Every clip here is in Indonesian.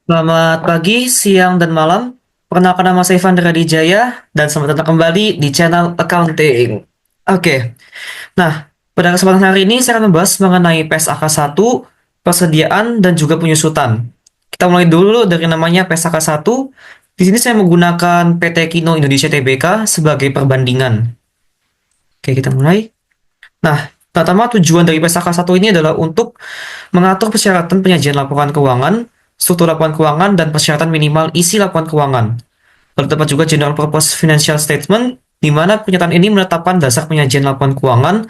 Selamat pagi, siang, dan malam. Perkenalkan nama saya Ivan Radijaya dan selamat datang kembali di channel Accounting. Oke, nah pada kesempatan hari ini saya akan membahas mengenai PSAK 1, persediaan, dan juga penyusutan. Kita mulai dulu dari namanya PSAK 1. Di sini saya menggunakan PT Kino Indonesia Tbk sebagai perbandingan. Oke, kita mulai. Nah, pertama tujuan dari PSAK 1 ini adalah untuk mengatur persyaratan penyajian laporan keuangan, struktur laporan keuangan, dan persyaratan minimal isi laporan keuangan. Terdapat juga General Purpose Financial Statement, di mana pernyataan ini menetapkan dasar penyajian laporan keuangan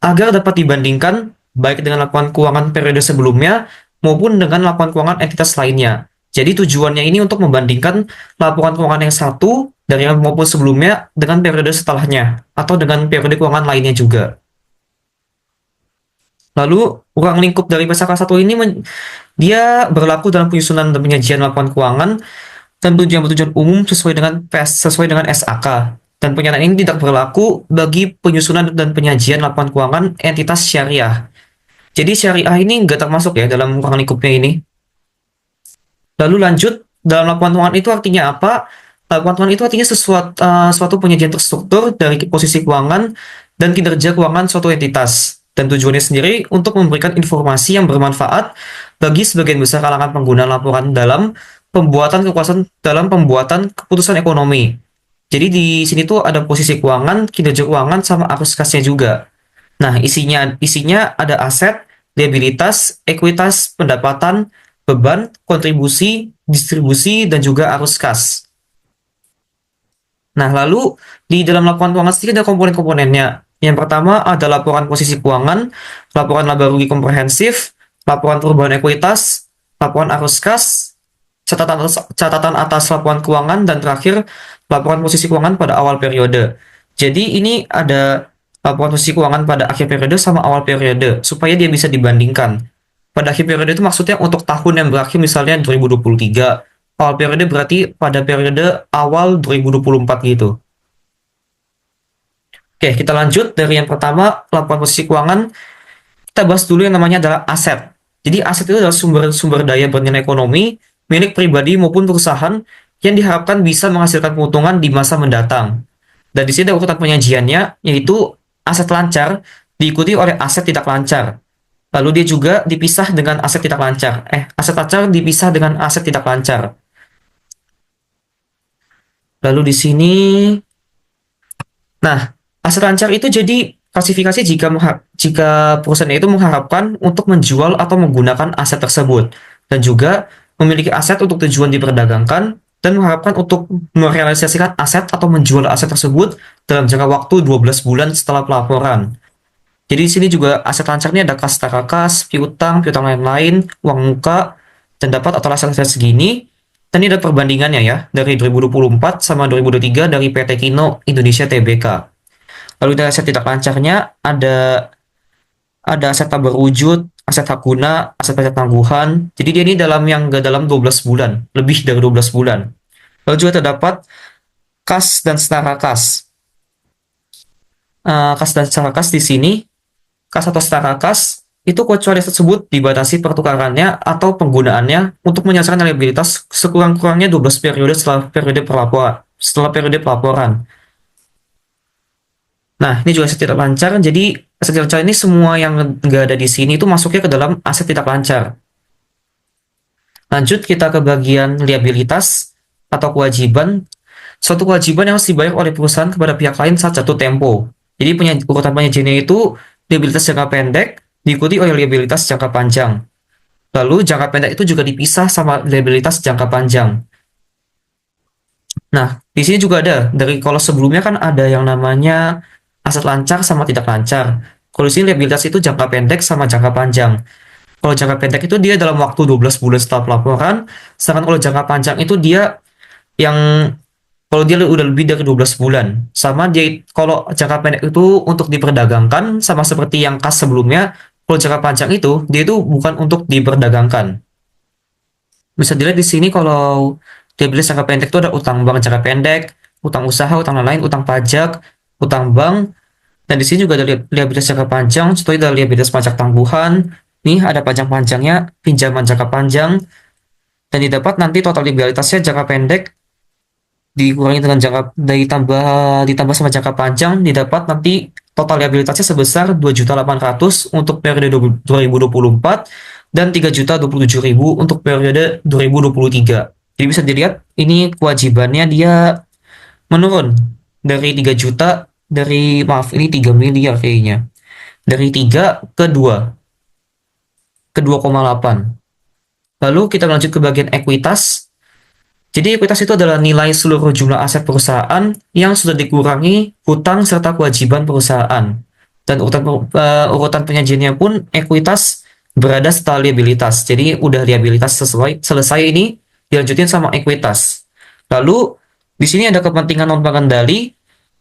agar dapat dibandingkan baik dengan laporan keuangan periode sebelumnya maupun dengan laporan keuangan entitas lainnya. Jadi tujuannya ini untuk membandingkan laporan keuangan yang satu dari yang maupun sebelumnya dengan periode setelahnya atau dengan periode keuangan lainnya juga. Lalu, ruang lingkup dari PSAK 1 ini dia berlaku dalam penyusunan dan penyajian laporan keuangan dan tujuan-tujuan umum sesuai dengan SAK. Dan pernyataan ini tidak berlaku bagi penyusunan dan penyajian laporan keuangan entitas syariah. Jadi syariah ini nggak termasuk ya dalam ruang lingkupnya ini. Lalu lanjut, dalam laporan keuangan itu artinya apa? Laporan keuangan itu artinya suatu penyajian terstruktur dari posisi keuangan dan kinerja keuangan suatu entitas. Dan tujuannya sendiri untuk memberikan informasi yang bermanfaat bagi sebagian besar kalangan pengguna laporan dalam pembuatan keputusan ekonomi. Jadi di sini tuh ada posisi keuangan, kinerja keuangan, sama arus kasnya juga. Nah, isinya ada aset, liabilitas, ekuitas, pendapatan, beban, kontribusi, distribusi, dan juga arus kas. Nah, lalu di dalam laporan keuangan sendiri ada komponen-komponennya. Yang pertama ada laporan posisi keuangan, laporan laba rugi komprehensif, laporan perubahan ekuitas, laporan arus kas, catatan atas laporan keuangan, dan terakhir laporan posisi keuangan pada awal periode. Jadi ini ada laporan posisi keuangan pada akhir periode sama awal periode supaya dia bisa dibandingkan. Pada akhir periode itu maksudnya untuk tahun yang berakhir misalnya 2023. Awal periode berarti pada periode awal 2024 gitu. Oke, kita lanjut dari yang pertama, laporan posisi keuangan. Kita bahas dulu yang namanya adalah aset. Jadi aset itu adalah sumber-sumber daya bernilai ekonomi, milik pribadi maupun perusahaan yang diharapkan bisa menghasilkan keuntungan di masa mendatang. Dan di sini ada urutan penyajiannya, yaitu aset lancar diikuti oleh aset tidak lancar. Lalu dia juga dipisah dengan aset tidak lancar. Aset lancar dipisah dengan aset tidak lancar. Lalu di sini, nah, aset lancar itu jadi klasifikasi jika perusahaan itu mengharapkan untuk menjual atau menggunakan aset tersebut dan juga memiliki aset untuk tujuan diperdagangkan dan mengharapkan untuk merealisasikan aset atau menjual aset tersebut dalam jangka waktu 12 bulan setelah pelaporan. Jadi di sini juga aset lancar ini ada kas setara kas, piutang lain-lain, uang muka, dan dapat atau aset-aset segini. Dan ini ada perbandingannya ya, dari 2024 sama 2023 dari PT Kino Indonesia Tbk. Lalu dari aset tidak lancarnya ada aset tak berwujud, aset hak guna, aset pajak tangguhan. Jadi dia ini dalam 12 bulan, lebih dari 12 bulan. Lalu juga terdapat kas dan setara kas. Kas dan setara kas di sini, kas atau setara kas itu kecuali tersebut dibatasi pertukarannya atau penggunaannya untuk menyelesaikan liabilitas sekurang-kurangnya 12 periode setelah periode pelaporan. Nah, ini juga aset tidak lancar. Jadi, aset tidak lancar ini semua yang nggak ada di sini itu masuknya ke dalam aset tidak lancar. Lanjut kita ke bagian liabilitas atau kewajiban. Suatu kewajiban yang harus dibayar oleh perusahaan kepada pihak lain saat jatuh tempo. Jadi urutan penyajiannya itu liabilitas jangka pendek diikuti oleh liabilitas jangka panjang. Lalu jangka pendek itu juga dipisah sama liabilitas jangka panjang. Nah, di sini juga ada kalau sebelumnya kan ada yang namanya aset lancar sama tidak lancar. Kalau di sini liabilitas itu jangka pendek sama jangka panjang. Kalau jangka pendek itu dia dalam waktu 12 bulan setelah pelaporan, sedangkan kalau jangka panjang itu dia yang kalau dia udah lebih dari 12 bulan. Sama dia kalau jangka pendek itu untuk diperdagangkan sama seperti yang kas sebelumnya, kalau jangka panjang itu dia itu bukan untuk diperdagangkan. Bisa dilihat di sini kalau liabilitas jangka pendek itu ada utang bank jangka pendek, utang usaha, utang lain-lain, utang pajak, utang bank, dan di sini juga ada liabilitas jangka panjang, contohnya ada liabilitas pajak tangguhan, nih ada panjang-panjangnya, pinjaman jangka panjang, dan didapat nanti total liabilitasnya jangka pendek dikurangi dengan jangka ditambah sama jangka panjang, didapat nanti total liabilitasnya sebesar 2.800.000 untuk periode 2024 dan 3.027.000 untuk periode 2023. Jadi bisa dilihat ini kewajibannya dia menurun dari 3 juta, dari maaf ini 3 miliar kayaknya, dari 3 ke 2 ke 2,8. Lalu kita lanjut ke bagian ekuitas. Jadi ekuitas itu adalah nilai seluruh jumlah aset perusahaan yang sudah dikurangi hutang serta kewajiban perusahaan. Dan urutan penyajiannya pun ekuitas berada setelah liabilitas. Jadi udah liabilitas selesai ini dilanjutin sama ekuitas. Lalu di sini ada kepentingan non pengendali.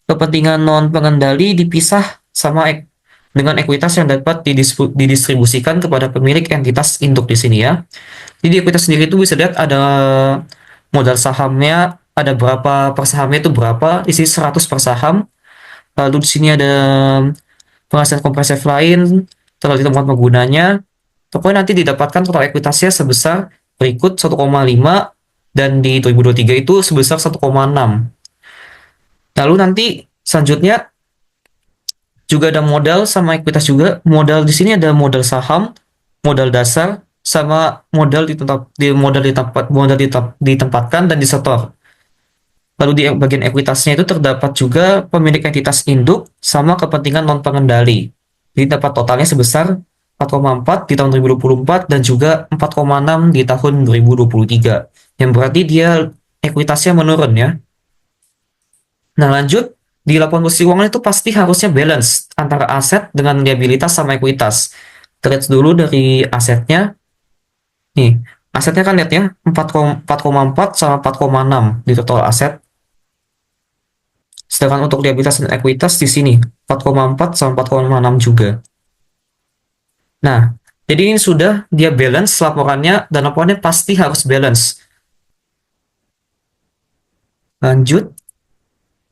Kepentingan non pengendali dipisah sama dengan ekuitas yang dapat didistribusikan kepada pemilik entitas induk di sini ya. Jadi ekuitas sendiri itu bisa lihat ada modal sahamnya, ada berapa per sahamnya itu berapa, di sini 100 per saham. Lalu di sini ada penghasilan kompresif lain, telah ditemukan penggunanya. Pokoknya nanti didapatkan total ekuitasnya sebesar berikut 1,5 dan di 2023 itu sebesar 1,6. Lalu nanti selanjutnya juga ada modal sama ekuitas juga. Modal di sini ada modal saham, modal dasar, sama modal ditempatkan dan disetor. Lalu di bagian ekuitasnya itu terdapat juga pemilik entitas induk sama kepentingan non pengendali. Jadi dapat totalnya sebesar 4,4 di tahun 2024 dan juga 4,6 di tahun 2023. Yang berarti dia ekuitasnya menurun ya. Nah, lanjut di laporan posisi keuangan itu pasti harusnya balance antara aset dengan liabilitas sama ekuitas. Kita lihat dulu dari asetnya. Nih, asetnya kan lihat ya, 4,4 sama 4,6 di total aset. Sedangkan untuk liabilitas dan ekuitas di sini 4,4 sama 4,6 juga. Nah, jadi ini sudah dia balance laporannya dan laporannya pasti harus balance. Lanjut.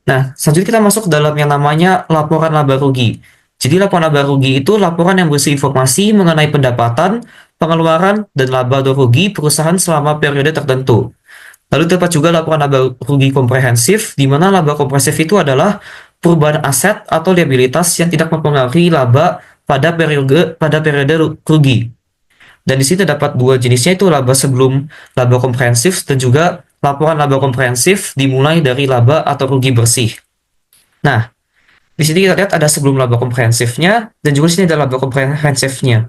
Nah, selanjutnya kita masuk ke dalam yang namanya laporan laba rugi. Jadi laporan laba rugi itu laporan yang berisi informasi mengenai pendapatan, pengeluaran, dan laba atau rugi perusahaan selama periode tertentu. Lalu terdapat juga laporan laba rugi komprehensif, di mana laba komprehensif itu adalah perubahan aset atau liabilitas yang tidak mempengaruhi laba pada periode rugi. Dan di sini terdapat dua jenisnya, itu laba sebelum laba komprehensif dan juga laporan laba komprehensif dimulai dari laba atau rugi bersih. Nah, di sini kita lihat ada sebelum laba komprehensifnya dan juga di sini ada laba komprehensifnya.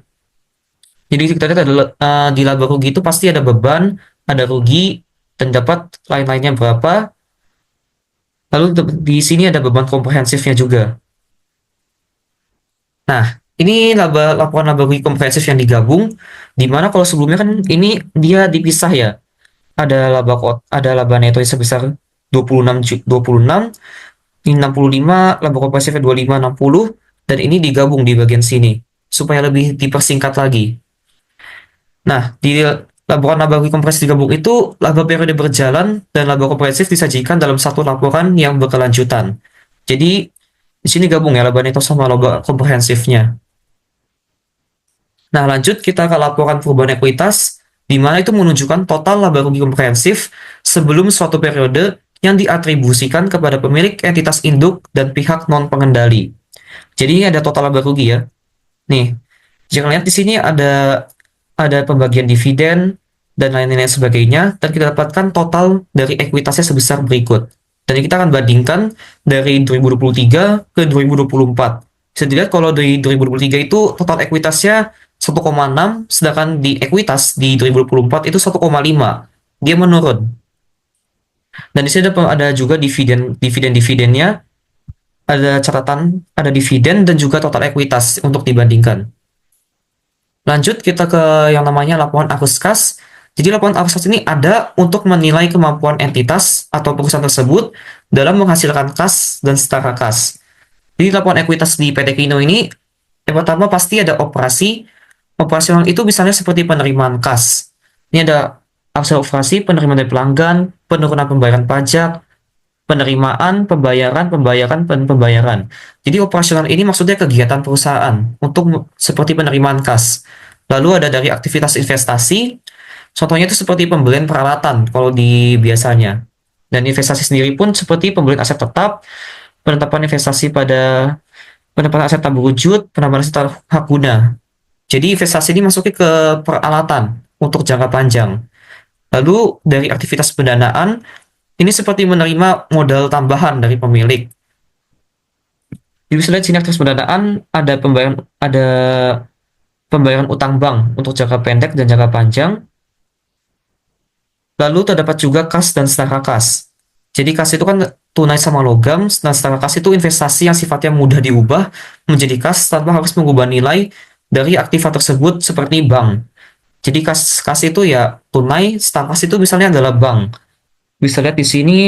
Jadi kita lihat adalah di laba rugi itu pasti ada beban, ada rugi, dan dapat lain-lainnya berapa. Lalu di sini ada beban komprehensifnya juga. Nah, ini laporan laba rugi komprehensif yang digabung, di mana kalau sebelumnya kan ini dia dipisah ya. Ada laba neto sebesar 26, ini 65, laba komprehensifnya 25, 60, dan ini digabung di bagian sini supaya lebih dipersingkat lagi. Nah, di laporan laba rugi komprehensif digabung itu laba periode berjalan dan laba komprehensif disajikan dalam satu laporan yang berkelanjutan. Jadi di sini gabung ya laba neto sama laba komprehensifnya. Nah, lanjut kita ke laporan perubahan ekuitas, di mana itu menunjukkan total laba rugi komprehensif sebelum suatu periode yang diatribusikan kepada pemilik entitas induk dan pihak non pengendali. Jadi ini ada total laba rugi ya. Nih, jangan lihat di sini ada pembagian dividen dan lain-lain sebagainya, dan kita dapatkan total dari ekuitasnya sebesar berikut. Dan kita akan bandingkan dari 2023 ke 2024. Bisa dilihat kalau di 2023 itu total ekuitasnya 1,6, sedangkan di ekuitas di 2024 itu 1,5. Dia menurun. Dan di sini ada juga dividennya, ada catatan, ada dividen dan juga total ekuitas untuk dibandingkan. Lanjut kita ke yang namanya laporan arus kas. Jadi laporan arus kas ini ada untuk menilai kemampuan entitas atau perusahaan tersebut dalam menghasilkan kas dan setara kas. Jadi laporan ekuitas di PT Kino ini, yang pertama pasti ada operasi. Operasional itu misalnya seperti penerimaan kas. Ini ada aset operasi, penerimaan dari pelanggan, penurunan pembayaran pajak, penerimaan, dan pembayaran. Jadi operasional ini maksudnya kegiatan perusahaan untuk seperti penerimaan kas. Lalu ada dari aktivitas investasi, Contohnya itu seperti pembelian peralatan kalau di biasanya. Dan investasi sendiri pun seperti pembelian aset tetap, penetapan investasi pada penempatan aset tak berwujud, penambahan aset hak guna. Jadi investasi ini masuknya ke peralatan untuk jangka panjang. Lalu dari aktivitas pendanaan, ini seperti menerima modal tambahan dari pemilik. Jadi bisa lihat sini aktivitas pendanaan ada pembayaran utang bank untuk jangka pendek dan jangka panjang. Lalu terdapat juga kas dan setara kas. Jadi kas itu kan tunai sama logam, dan setara kas itu investasi yang sifatnya mudah diubah menjadi kas tanpa harus mengubah nilai dari aktiva tersebut seperti bank. Jadi kas itu ya tunai, setara kas itu misalnya adalah bank. Bisa lihat di sini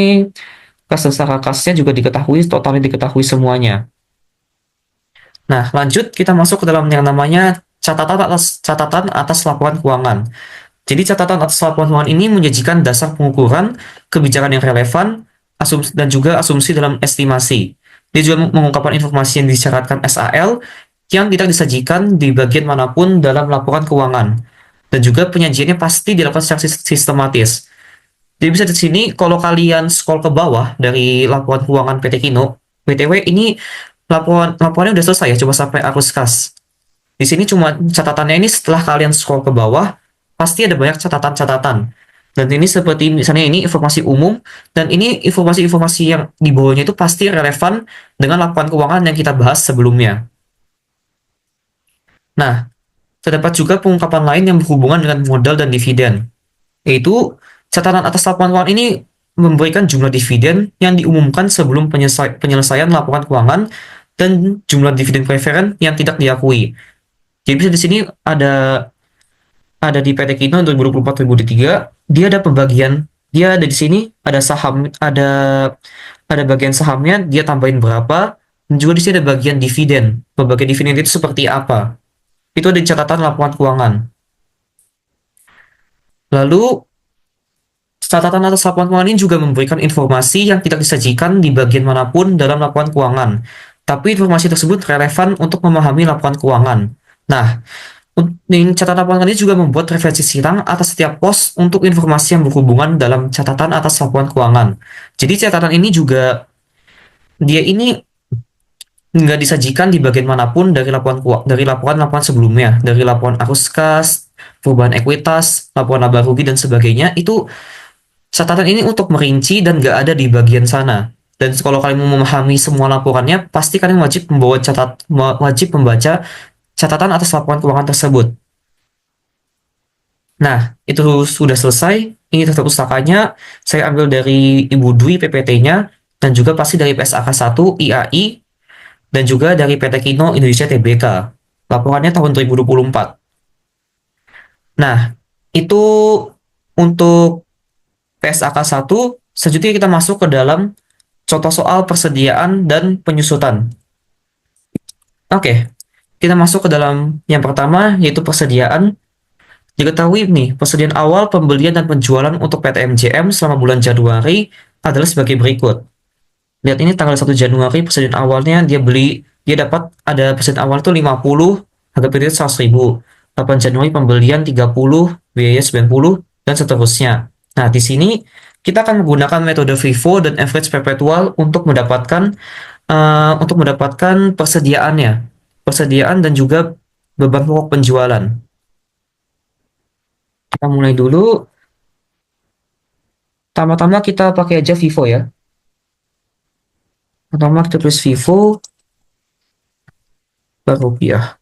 kas dan setara kasnya juga diketahui, totalnya diketahui semuanya. Nah, lanjut kita masuk ke dalam yang namanya catatan atas laporan keuangan. Jadi catatan atas laporan keuangan ini menyajikan dasar pengukuran, kebijakan yang relevan, dan juga asumsi dalam estimasi. Dia juga mengungkapkan informasi yang disyaratkan SAL yang tidak disajikan di bagian manapun dalam laporan keuangan. Dan juga penyajiannya pasti dilakukan secara sistematis. Jadi bisa di sini kalau kalian scroll ke bawah dari laporan keuangan PT Kino, BTW ini laporannya udah selesai ya, coba sampai arus kas. Di sini cuma catatannya ini setelah kalian scroll ke bawah, pasti ada banyak catatan-catatan. Dan ini seperti misalnya ini informasi umum, dan ini informasi-informasi yang di bawahnya itu pasti relevan dengan laporan keuangan yang kita bahas sebelumnya. Nah, terdapat juga pengungkapan lain yang berhubungan dengan modal dan dividen, yaitu catatan atas laporan keuangan ini memberikan jumlah dividen yang diumumkan sebelum penyelesaian laporan keuangan dan jumlah dividen preferen yang tidak diakui. Jadi bisa di sini ada di PT Kino 2024-2023, dia ada pembagian, dia ada di sini ada saham, ada bagian sahamnya, dia tambahin berapa, dan juga di sini ada bagian dividen. Pembagian dividen itu seperti apa? Itu ada di catatan laporan keuangan. Lalu catatan atas laporan keuangan ini juga memberikan informasi yang tidak disajikan di bagian manapun dalam laporan keuangan. Tapi informasi tersebut relevan untuk memahami laporan keuangan. Nah, catatan laporan ini juga membuat referensi silang atas setiap pos untuk informasi yang berhubungan dalam catatan atas laporan keuangan. Jadi catatan ini juga dia ini nggak disajikan di bagian manapun dari laporan-laporan sebelumnya, dari laporan arus kas, perubahan ekuitas, laporan laba rugi dan sebagainya. Itu catatan ini untuk merinci dan nggak ada di bagian sana. Dan kalau kalian mau memahami semua laporannya, pasti kalian wajib membaca catatan atas laporan keuangan tersebut. Nah, itu sudah selesai. Ini tata pustakanya. Saya ambil dari Ibu Dwi PPT-nya, dan juga pasti dari PSAK 1, IAI, dan juga dari PT Kino Indonesia Tbk. Laporannya tahun 2024. Nah, itu untuk PSAK 1. Selanjutnya kita masuk ke dalam contoh soal persediaan dan penyusutan. Oke, kita masuk ke dalam yang pertama, yaitu persediaan. Diketahui nih, persediaan awal pembelian dan penjualan untuk PT MJM selama bulan Januari adalah sebagai berikut. Lihat ini tanggal 1 Januari persediaan awalnya dia dapat ada persediaan awal itu 50, harga periode 100.000. 8 Januari pembelian 30, biaya 90, dan seterusnya. Nah, di sini kita akan menggunakan metode FIFO dan average perpetual untuk mendapatkan persediaan dan juga beban pokok penjualan. Kita mulai dulu. Pertama-tama kita pakai aja FIFO ya. Pertama kita tulis FIFO per rupiah.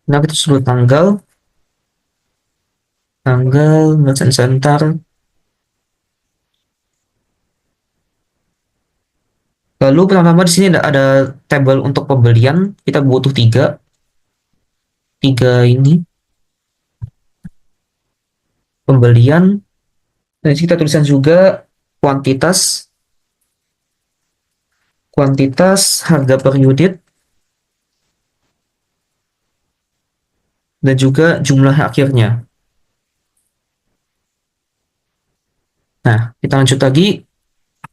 Nah, kita sebut tanggal merchant center. Lalu pertama di sini ada tabel untuk pembelian. Kita butuh tiga ini pembelian. Dan kita tuliskan juga kuantitas harga per unit dan juga jumlah akhirnya. Nah, kita lanjut lagi.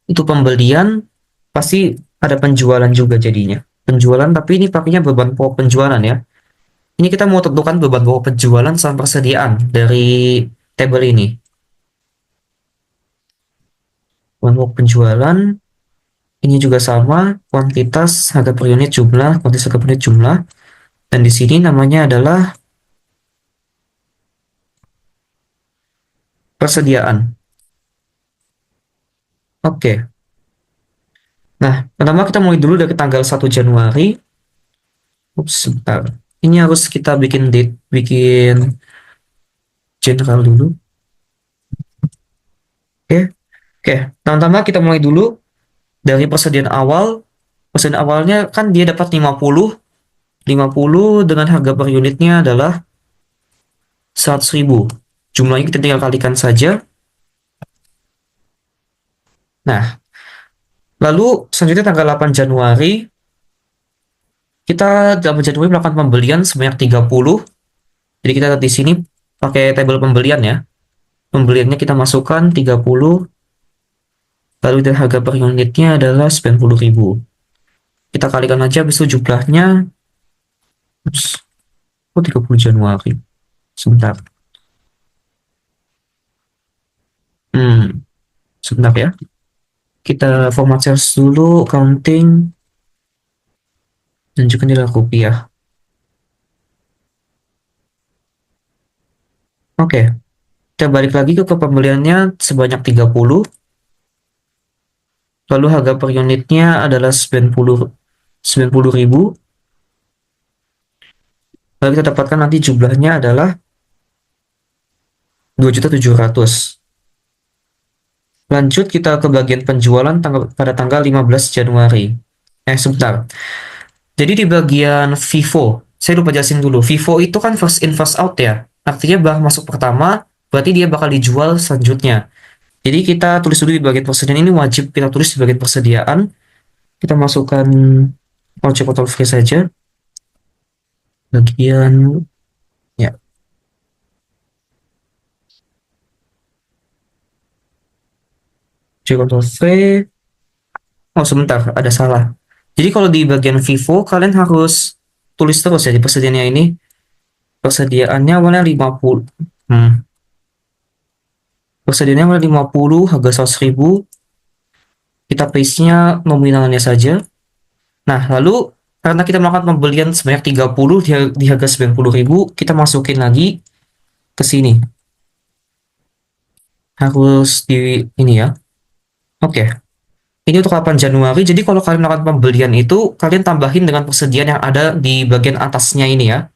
Untuk pembelian pasti ada penjualan juga jadinya. Penjualan, tapi ini pakainya beban pokok penjualan ya. Ini kita mau tentukan beban pokok penjualan sama persediaan dari tabel ini. Beban pokok penjualan ini juga sama, kuantitas harga per unit jumlah, kuantitas harga per unit jumlah, dan di sini namanya adalah persediaan. Oke. Nah, pertama kita mulai dulu dari tanggal 1 Januari. Ups, sebentar. Ini harus kita bikin date, bikin general dulu. Oke. Oke. Pertama kita mulai dulu dari persediaan awal. Persediaan awalnya kan dia dapat 50. 50 dengan harga per unitnya adalah 100.000. Jumlahnya kita tinggal kalikan saja. Nah, lalu selanjutnya tanggal 8 Januari, kita 8 Januari melakukan pembelian sebanyak 30. Jadi kita di sini pakai tabel pembelian ya. Pembeliannya kita masukkan 30, lalu dan harga per unitnya adalah 90.000. Kita kalikan aja, habis itu jumlahnya, oh 30 Januari. Sebentar. Sebentar ya. Kita format sales dulu, counting, tunjukkan nilai rupiah. Oke, kita balik lagi ke pembeliannya sebanyak 30. Lalu harga per unitnya adalah 90.000. Lalu kita dapatkan nanti jumlahnya adalah 2.700.000. Lanjut kita ke bagian penjualan pada tanggal 15 Januari. Sebentar. Jadi di bagian FIFO, saya lupa jelasin dulu. FIFO itu kan first in first out ya. Artinya barang masuk pertama, berarti dia bakal dijual selanjutnya. Jadi kita tulis dulu di bagian persediaan, ini wajib kita tulis di bagian persediaan. Kita masukkan ojek control free saja. Bagian ya. Ojek control free. Oh sebentar, ada salah. Jadi kalau di bagian FIFO kalian harus tulis terus ya di persediaannya ini. Persediaannya awalnya 50. Persediaannya awalnya 50, harga 100.000. Kita paste-nya nominalnya saja. Nah, lalu karena kita melakukan pembelian sebanyak 30 di harga 90.000, kita masukin lagi ke sini. Harus di ini ya. Oke. Ini untuk 8 Januari. Jadi kalau kalian melakukan pembelian itu, kalian tambahin dengan persediaan yang ada di bagian atasnya ini ya.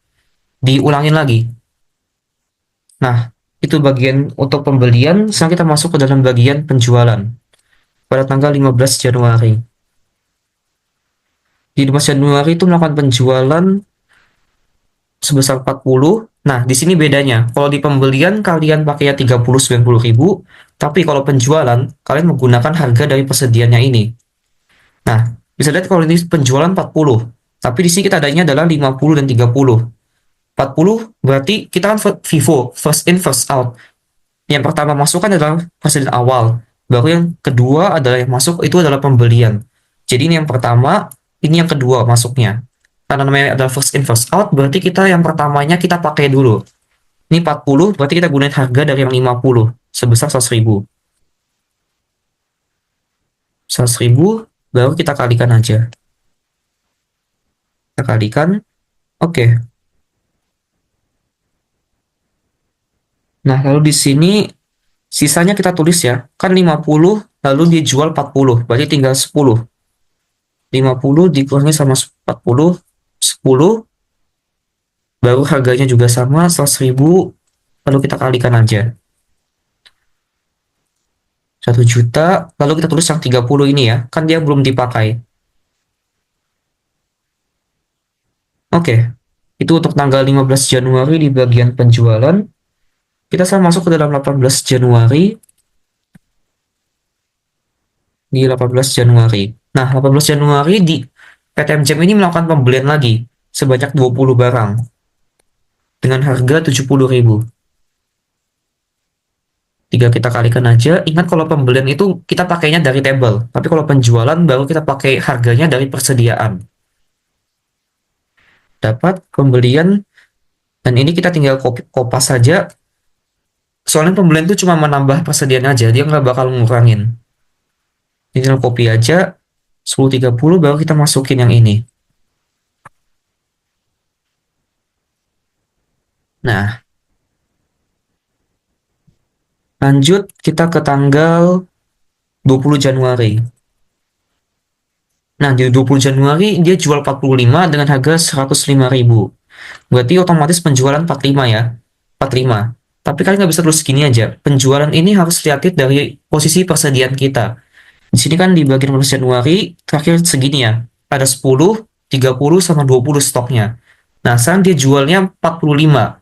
Diulangin lagi. Nah, itu bagian untuk pembelian. Sekarang kita masuk ke dalam bagian penjualan. Pada tanggal 15 Januari. Di 15 Januari itu melakukan penjualan sebesar 40. Nah, di sini bedanya. Kalau di pembelian kalian pakainya 90 tapi kalau penjualan kalian menggunakan harga dari persediaannya ini. Nah, bisa lihat kalau ini penjualan 40, tapi di sini kita adanya adalah 50 dan 30. 40 berarti kita kan FIFO, first in first out. Yang pertama masuk kan adalah persediaan awal, baru yang kedua adalah yang masuk itu adalah pembelian. Jadi ini yang pertama, ini yang kedua masuknya. Karena namanya adalah first in first out, berarti kita yang pertamanya kita pakai dulu. Ini 40, berarti kita gunain harga dari yang 50, sebesar 100.000. 100.000, baru kita kalikan aja. Kita kalikan, oke. Nah, lalu di sini sisanya kita tulis ya. Kan 50, lalu dijual 40, berarti tinggal 10. 50 dikurangi sama 40, 10, baru harganya juga sama 100.000, lalu kita kalikan aja 1 juta, lalu kita tulis yang 30 ini ya, kan dia belum dipakai. Oke, itu untuk tanggal 15 Januari di bagian penjualan. Kita sekarang masuk ke dalam 18 Januari. Di 18 Januari. Nah, 18 Januari di PTM Jam ini melakukan pembelian lagi sebanyak 20 barang dengan harga 70.000. Tiga kita kalikan aja. Ingat kalau pembelian itu kita pakainya dari tabel, tapi kalau penjualan baru kita pakai harganya dari persediaan. Dapat pembelian Dan ini kita tinggal copy kopas saja. Soalnya pembelian itu cuma menambah persediaan aja, dia nggak bakal ngurangin. Ini tinggal copy aja 10.30 baru kita masukin yang ini. Nah, lanjut kita ke tanggal 20 Januari. Nah, di 20 Januari dia jual 45 dengan harga 105.000. Berarti otomatis penjualan 45 ya. 45. Tapi kalian nggak bisa terus gini aja. Penjualan ini harus lihat dari posisi persediaan kita. Di sini kan di bagian bulan Januari terakhir segini ya. Ada 10, 30 sama 20 stoknya. Nah, sekarang dia jualnya 45.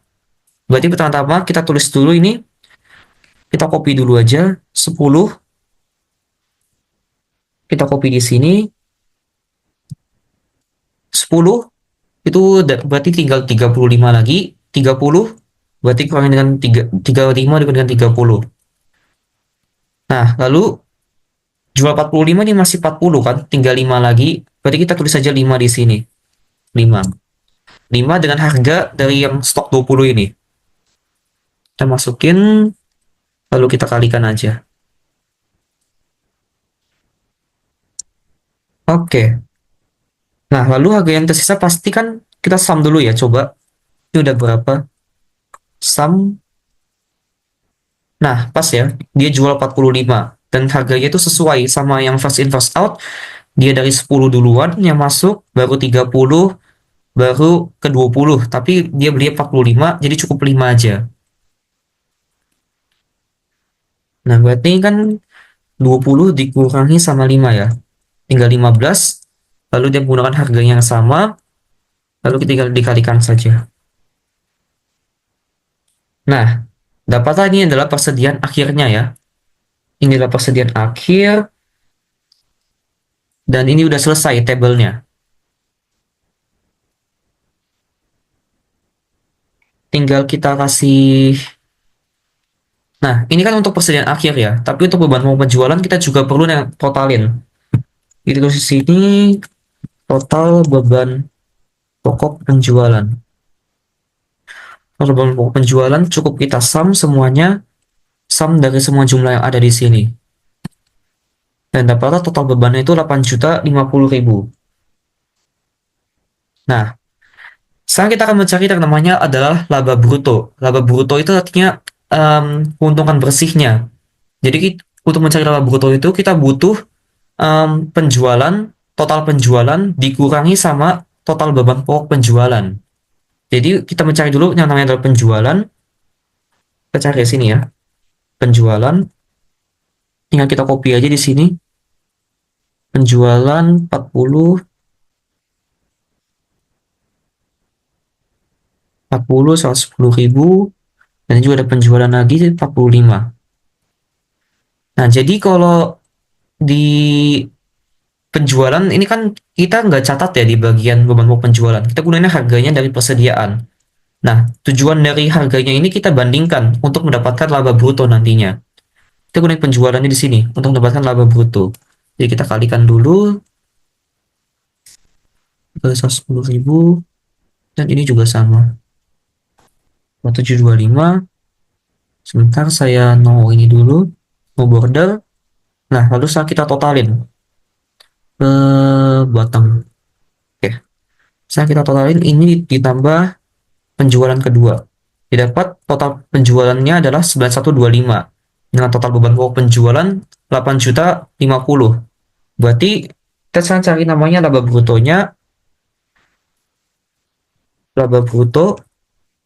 Berarti pertama-tama kita tulis dulu ini. Kita copy dulu aja 10. Kita copy di sini 10 itu berarti tinggal 35 lagi. 30 berarti kurangin dengan 35 dengan 30. Nah, lalu jual 45 ini masih 40 kan? Tinggal 5 lagi. Berarti kita tulis saja 5 di sini. 5. 5 dengan harga dari yang stok 20 ini. Kita masukin, lalu kita kalikan aja. Oke. Nah, lalu harga yang tersisa pasti kan kita sum dulu ya, coba. Ini udah berapa? Sum. Nah, pas ya. Dia jual 45. Dan harganya itu sesuai sama yang first in first out. Dia dari 10 duluan yang masuk, baru 30, baru ke 20. Tapi dia beli 45, jadi cukup 5 aja. Nah, berarti kan 20 dikurangi sama 5 ya. Tinggal 15. Lalu dia menggunakan harganya yang sama. Lalu tinggal dikalikan saja. Nah, dapatlah ini adalah persediaan akhirnya ya. Ini adalah persediaan akhir. Dan ini udah selesai tabelnya. Tinggal kita kasih. Nah, ini kan untuk persediaan akhir ya. Tapi untuk beban pokok penjualan kita juga perlu totalin. Itu di sini total beban pokok penjualan. Total beban pokok penjualan cukup kita sum semuanya. Sum dari semua jumlah yang ada di sini. Dan dapatlah total bebannya itu 8.050.000. Nah, sekarang kita akan mencari yang namanya adalah laba bruto. Laba bruto itu artinya keuntungan bersihnya. Jadi untuk mencari laba bruto itu kita butuh penjualan, total penjualan dikurangi sama total beban pokok penjualan. Jadi kita mencari dulu yang namanya adalah penjualan. Kita cari di sini ya. Penjualan. Tinggal kita copy aja di sini. Penjualan 40, 40, 110.000. Dan juga ada penjualan lagi 45. Nah, jadi kalau di penjualan ini kan kita nggak catat ya di bagian beban pokok penjualan. Kita gunakan harganya dari persediaan. Nah, tujuan dari harganya ini kita bandingkan untuk mendapatkan laba bruto nantinya. Kita gunakan penjualannya di sini untuk mendapatkan laba bruto. Jadi kita kalikan dulu ke 110.000 dan ini juga sama. 725. Sebentar saya no ini dulu. No border. Nah, lalu setelah kita totalin ke bottom. Oke. Setelah kita totalin ini ditambah penjualan kedua. Didapat total penjualannya adalah 9125 dengan total beban pokok penjualan 8.050. Berarti kita sekarang cari namanya laba brutonya. Laba bruto.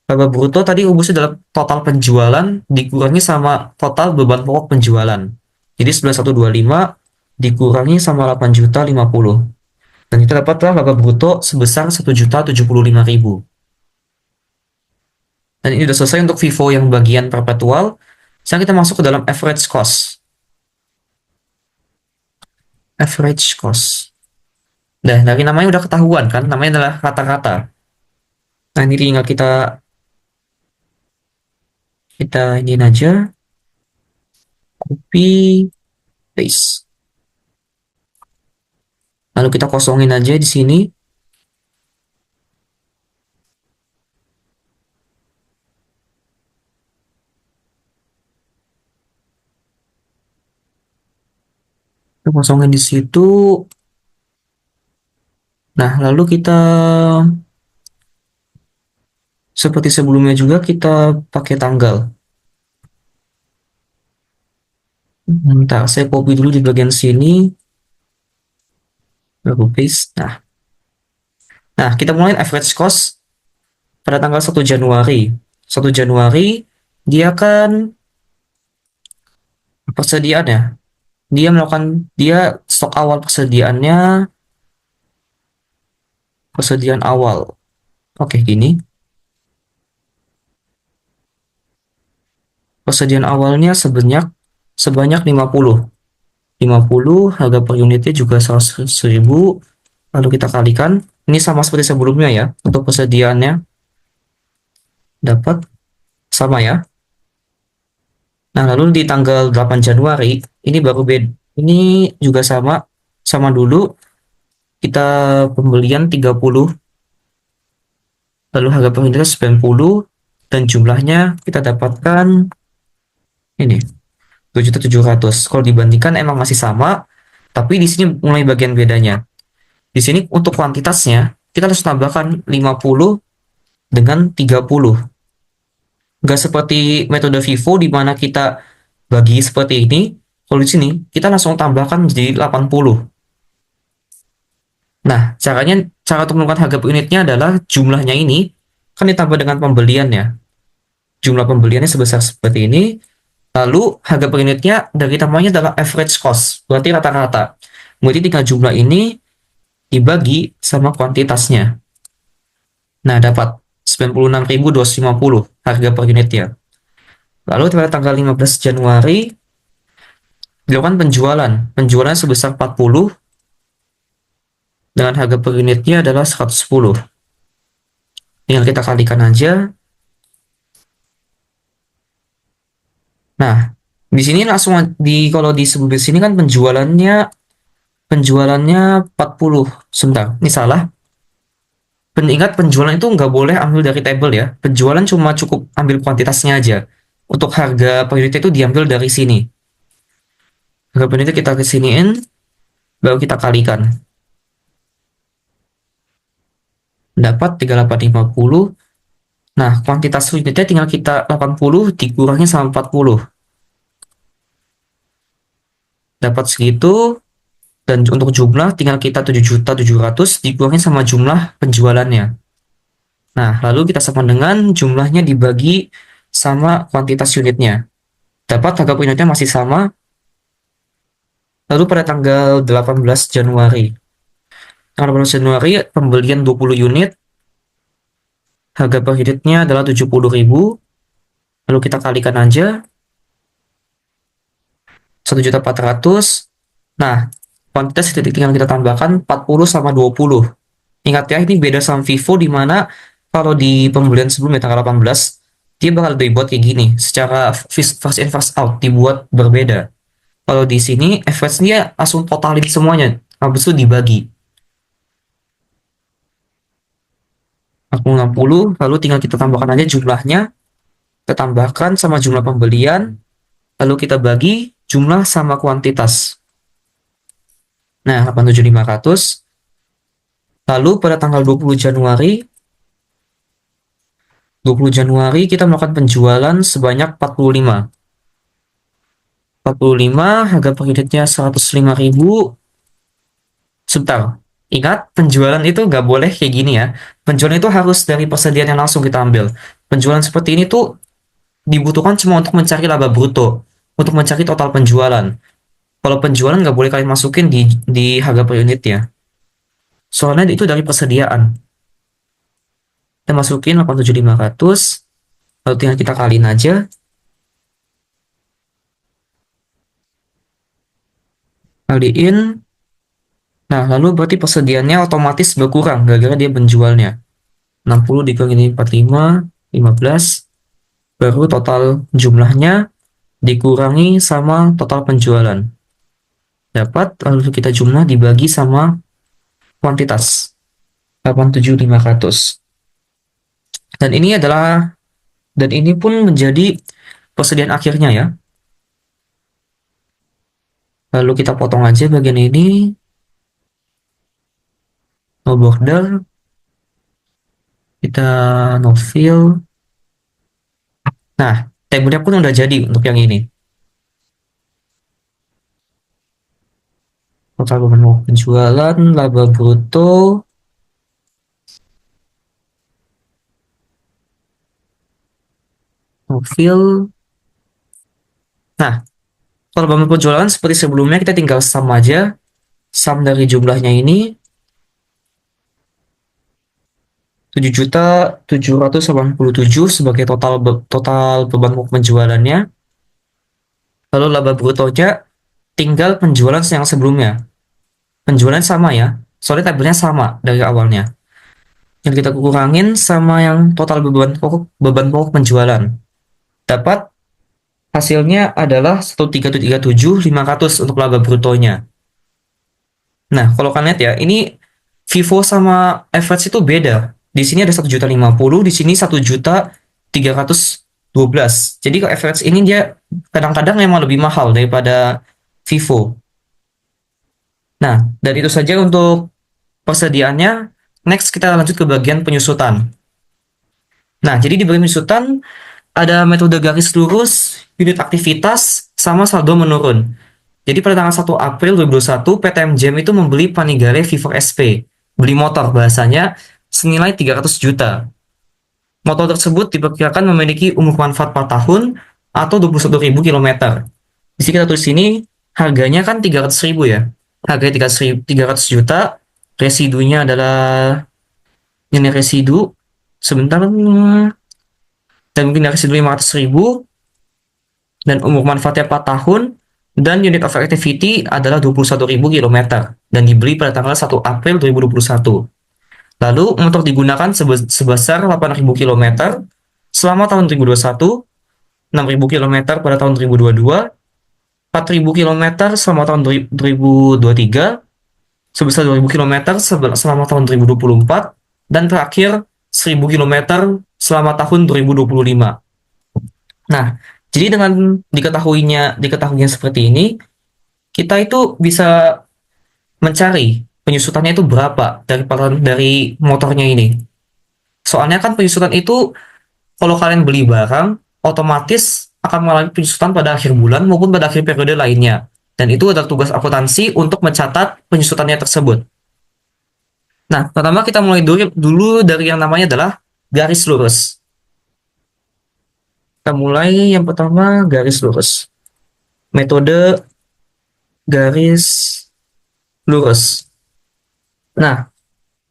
Laba bruto tadi rumusnya adalah total penjualan dikurangi sama total beban pokok penjualan. Jadi 9125 dikurangi sama 8.050. Dan kita dapatlah laba bruto sebesar 1.075.000. Dan ini sudah selesai untuk Vivo yang bagian perpetual. Sekarang kita masuk ke dalam average cost. Average cost. Nah, dari namanya udah ketahuan kan, namanya adalah rata-rata. Nah, ini tinggal kita ini aja, copy, paste. Lalu kita kosongin aja di sini. Kita kosongin di situ. Nah, lalu kita seperti sebelumnya juga kita pakai tanggal. Bentar, saya copy dulu di bagian sini, baru paste. Nah, kita mulai average cost pada tanggal 1 Januari. 1 Januari, dia kan persediaannya. Dia stok awal persediaannya, persediaan awal. Oke, gini. Persediaan awalnya sebanyak 50. 50, harga per unitnya juga 100.000. Lalu kita kalikan. Ini sama seperti sebelumnya ya. Untuk persediaannya dapat sama ya. Nah, lalu di tanggal 8 Januari, ini baru bed. Ini juga sama. Sama dulu, kita pembelian 30, lalu harga per unitnya 90, dan jumlahnya kita dapatkan ini, 7.700. Kalau dibandingkan emang masih sama, tapi di sini mulai bagian bedanya. Di sini untuk kuantitasnya, kita harus tambahkan 50 dengan 30. Nggak seperti metode FIFO di mana kita bagi seperti ini. Kalau di sini, kita langsung tambahkan jadi 80. Nah, cara untuk menentukan harga per unitnya adalah jumlahnya ini kan ditambah dengan pembeliannya. Jumlah pembeliannya sebesar seperti ini. Lalu harga per unitnya dari tambahnya adalah average cost, berarti rata-rata. Berarti tinggal jumlah ini dibagi sama kuantitasnya. Nah, dapat 96.250 harga per unitnya. Lalu pada tanggal 15 Januari dilakukan penjualan. Penjualan sebesar 40 dengan harga per unitnya adalah 110. Tinggal kita kalikan aja. Nah, di sini langsung kalau di sebelum sini kan penjualannya 40. Sebentar, ini salah. Ingat penjualan itu nggak boleh ambil dari table ya. Penjualan cuma cukup ambil kuantitasnya aja. Untuk harga per unitnya itu diambil dari sini. Harga per unitnya kita kesiniin, baru kita kalikan. Dapat 3850. Nah, kuantitas unitnya tinggal kita 80 dikurangi sama 40. Dapat segitu, dan untuk jumlah tinggal kita 7.700.000 dikurangi sama jumlah penjualannya. Nah, lalu kita sama dengan jumlahnya dibagi sama kuantitas unitnya. Dapat harga per unitnya masih sama. Lalu pada tanggal 18 Januari. Tanggal 18 Januari pembelian 20 unit. Harga per unitnya adalah 70.000. Lalu kita kalikan aja. 1.400.000. Nah, kuantitas tinggal kita tambahkan 40 sama 20. Ingat ya, ini beda sama Vivo di mana kalau di pembelian sebelumnya tanggal 18, dia bakal dibuat kayak gini. Secara first in first out dibuat berbeda. Kalau di sini average-nya langsung totalin semuanya. Habis itu dibagi. Aku 60, lalu tinggal kita tambahkan aja jumlahnya. Kita tambahkan sama jumlah pembelian. Lalu kita bagi jumlah sama kuantitas. Nah, 87.500. Lalu pada tanggal 20 Januari kita melakukan penjualan sebanyak 45. 45, harga per unitnya 105.000. Sebentar, ingat penjualan itu nggak boleh kayak gini ya. Penjualan itu harus dari persediaan yang langsung kita ambil. Penjualan seperti ini tuh dibutuhkan cuma untuk mencari laba bruto, untuk mencari total penjualan. Kalau penjualan nggak boleh kalian masukin di harga per unitnya. Soalnya itu dari persediaan. Kita masukin 87.500, lalu tinggal kita kaliin aja. Kaliin. Nah, lalu berarti persediaannya otomatis berkurang gara-gara dia penjualnya. 60 dikurangi 45, 15, baru total jumlahnya dikurangi sama total penjualan. Dapat, lalu kita jumlah dibagi sama kuantitas. 87.500. Dan ini pun menjadi persediaan akhirnya ya. Lalu kita potong aja bagian ini, no border, kita no fill. Nah, tabelnya pun udah jadi untuk yang ini. Total beban penjualan, laba bruto, no fill. Nah, kalau beban penjualan seperti sebelumnya kita tinggal sum aja. Sum dari jumlahnya ini 7.787 sebagai total beban penjualannya. Lalu laba brutonya tinggal penjualan yang sebelumnya. Penjualan sama ya, soalnya tabelnya sama dari awalnya. Yang kita kurangin sama yang total beban pokok penjualan. Dapat hasilnya adalah 1.337.500 untuk laba brutonya. Nah, kalau kalian lihat ya, ini Vivo sama Everest itu beda. Di sini ada 1.050.000, di sini 1.312.000. Jadi kalau Everest ini dia kadang-kadang memang lebih mahal daripada Vivo. Nah, dari itu saja untuk persediaannya. Next kita lanjut ke bagian penyusutan. Nah, jadi di bagian penyusutan ada metode garis lurus, unit aktivitas, sama saldo menurun. Jadi pada tanggal 1 April 2021, PTM Jam itu membeli Panigale V4 SP. Beli motor bahasanya senilai 300 juta. Motor tersebut diperkirakan memiliki umur manfaat 4 tahun atau 21.000 km. Di sini kita tulis ini harganya kan 300.000 ya. Harganya 300 juta, residunya adalah ini residu. Sebentar, dan mungkin residu 500.000, dan umur manfaatnya 4 tahun, dan unit of activity adalah 21.000 km, dan dibeli pada tanggal 1 April 2021. Lalu motor digunakan sebesar 8.000 km selama tahun 2021, 6.000 km pada tahun 2022, 4.000 km selama tahun 2023, sebesar 2.000 km selama tahun 2024, dan terakhir 1.000 km selama tahun 2025. Nah, jadi dengan diketahuinya seperti ini, kita itu bisa mencari penyusutannya itu berapa dari motornya ini. Soalnya kan penyusutan itu kalau kalian beli barang, otomatis akan mengalami penyusutan pada akhir bulan maupun pada akhir periode lainnya. Dan itu adalah tugas akuntansi untuk mencatat penyusutannya tersebut. Nah, pertama kita mulai dulu dari yang namanya adalah garis lurus. Kita mulai yang pertama garis lurus. Metode garis lurus. Nah,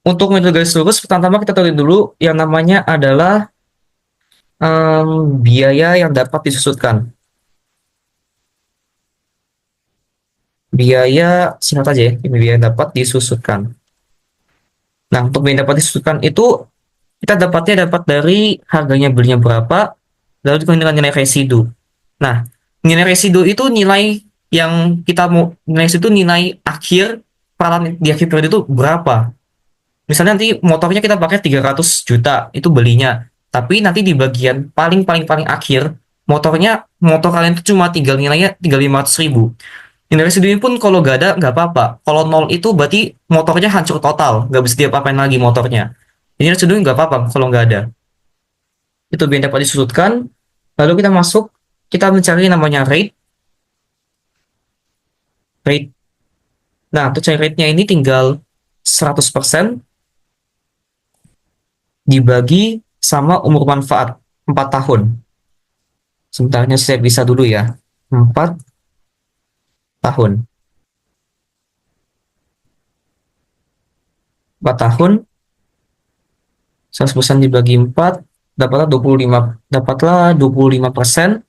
untuk metode garis lurus, pertama kita tahu dulu yang namanya adalah biaya yang dapat disusutkan. Biaya, singkat aja ya, ini biaya yang dapat disusutkan. Nah, untuk biaya yang dapat disusutkan itu, kita dapat dari harganya belinya berapa, lalu dikali dengan nilai residu. Nah, nilai residu itu nilai yang kita mau, nilai residu nilai akhir peralatan di akhir periode itu berapa. Misalnya nanti motornya kita pakai 300 juta, itu belinya. Tapi nanti di bagian paling akhir, motor kalian itu cuma tinggal nilainya tinggal 500.000. Nilai residu ini pun kalau nggak ada, nggak apa-apa. Kalau nol itu berarti motornya hancur total, nggak bisa diapa-apain lagi motornya. Ini residu nggak apa-apa kalau nggak ada. Itu biar dapat disusutkan. Lalu kita masuk, kita mencari namanya rate. Rate. Nah, untuk cari rate-nya ini tinggal 100% dibagi sama umur manfaat 4 tahun. Sebentarnya saya bisa dulu ya. 4 tahun. 4 tahun 100% dibagi 4 dapatlah 25%.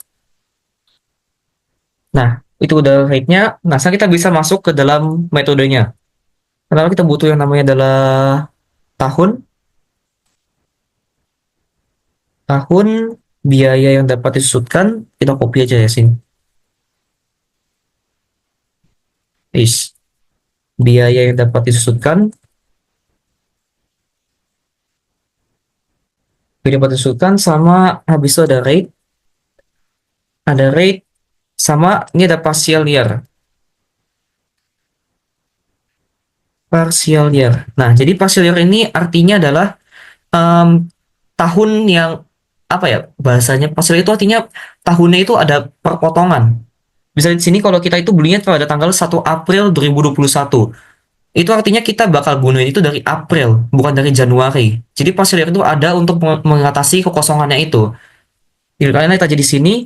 Nah, itu udah rate-nya. Nah, sekarang kita bisa masuk ke dalam metodenya. Pertama kita butuh yang namanya adalah tahun. Tahun biaya yang dapat disusutkan, kita copy aja ya sini. Biaya yang dapat disusutkan, sama habis itu ada rate sama ini ada partial year. Partial year. Nah, jadi partial year ini artinya adalah em, tahun yang apa ya bahasanya partial itu artinya tahunnya itu ada perpotongan. Misalnya di sini kalau kita itu belinya pada tanggal 1 April 2021. Itu artinya kita bakal gunain itu dari April, bukan dari Januari. Jadi partial year itu ada untuk mengatasi kekosongannya itu. Jadi kalian lihat aja di sini,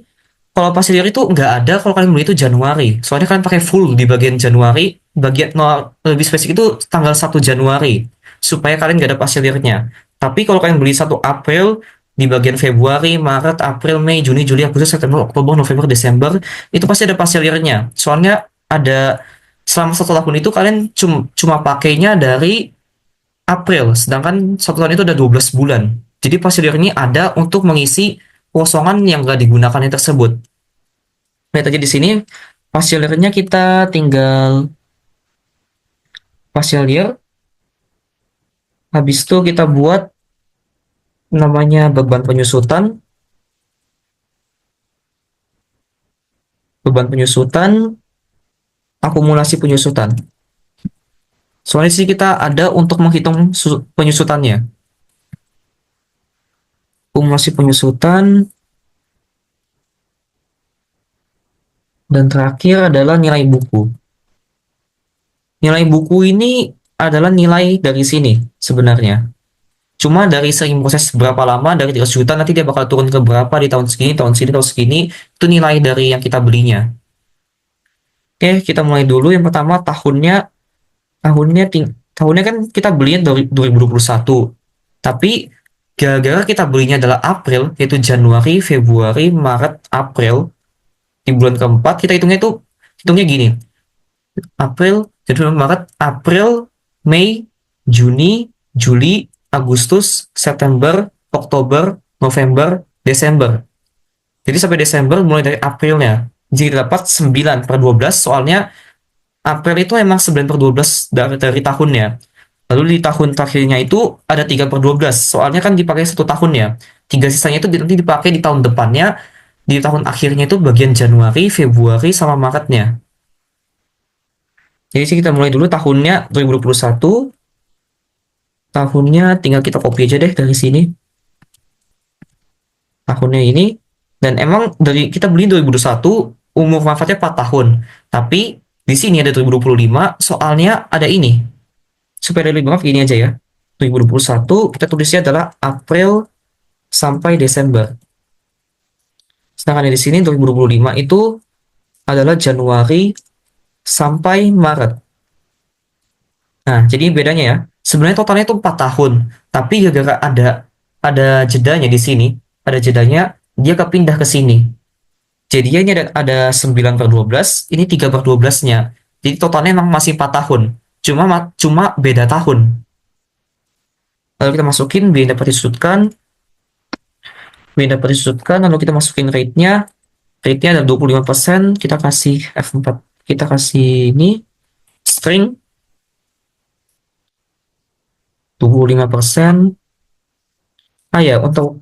kalau partial year itu nggak ada kalau kalian beli itu Januari. Soalnya kalian pakai full di bagian Januari, bagian no, lebih spesifik itu tanggal 1 Januari. Supaya kalian nggak ada partial year-nya. Tapi kalau kalian beli 1 April, di bagian Februari, Maret, April, Mei, Juni, Juli, Agustus, September, Oktober, November, Desember, itu pasti ada partial year-nya. Soalnya ada selama 1 tahun itu kalian cuma pakainya dari April, sedangkan 1 tahun itu ada 12 bulan. Jadi partial year ini ada untuk mengisi kosongan yang nggak digunakan tersebut. Lihat aja di sini, partial year-nya kita tinggal partial year, habis itu kita buat namanya beban penyusutan, akumulasi penyusutan. Soalnya sih kita ada untuk menghitung penyusutannya. Akumulasi penyusutan, dan terakhir adalah nilai buku. Nilai buku ini adalah nilai dari sini sebenarnya. Cuma dari sering proses berapa lama, dari 300 juta, nanti dia bakal turun ke berapa di tahun segini, tahun segini, itu nilai dari yang kita belinya. Oke, kita mulai dulu. Yang pertama tahunnya, tahunnya kan kita belinya dari 2021. Tapi gara-gara kita belinya adalah April, yaitu Januari, Februari, Maret, April, di bulan keempat, hitungnya gini. April, Januari, Maret, April, Mei, Juni, Juli, Agustus, September, Oktober, November, Desember. Jadi sampai Desember mulai dari Aprilnya. Jadi dapat 9/12, soalnya April itu emang 9/12 dari tahunnya. Lalu di tahun terakhirnya itu ada 3/12, soalnya kan dipakai 1 tahun ya. 3 sisanya itu nanti dipakai di tahun depannya, di tahun akhirnya itu bagian Januari, Februari, sama Maretnya. Jadi sih kita mulai dulu tahunnya 2021, tahunnya tinggal kita copy aja deh dari sini. Tahunnya ini, dan emang dari kita beli 2021, umur manfaatnya 4 tahun. Tapi di sini ada 2025, soalnya ada ini. Supaya lebih maaf gini aja ya. 2021 kita tulisnya adalah April sampai Desember. Sedangkan di sini 2025 itu adalah Januari sampai Maret. Nah, jadi bedanya ya. Sebenarnya totalnya itu 4 tahun, tapi gara-gara ada jedanya di sini, ada jedanya, dia kepindah ke sini. Jadi ini ada 9/12, ini 3/12-nya. Jadi totalnya memang masih 4 tahun. Cuma beda tahun. Lalu kita masukin biaya dapat disudutkan, lalu kita masukin rate-nya. Rate-nya ada 25%, kita kasih F4. Kita kasih ini string 25%. Ah ya, untuk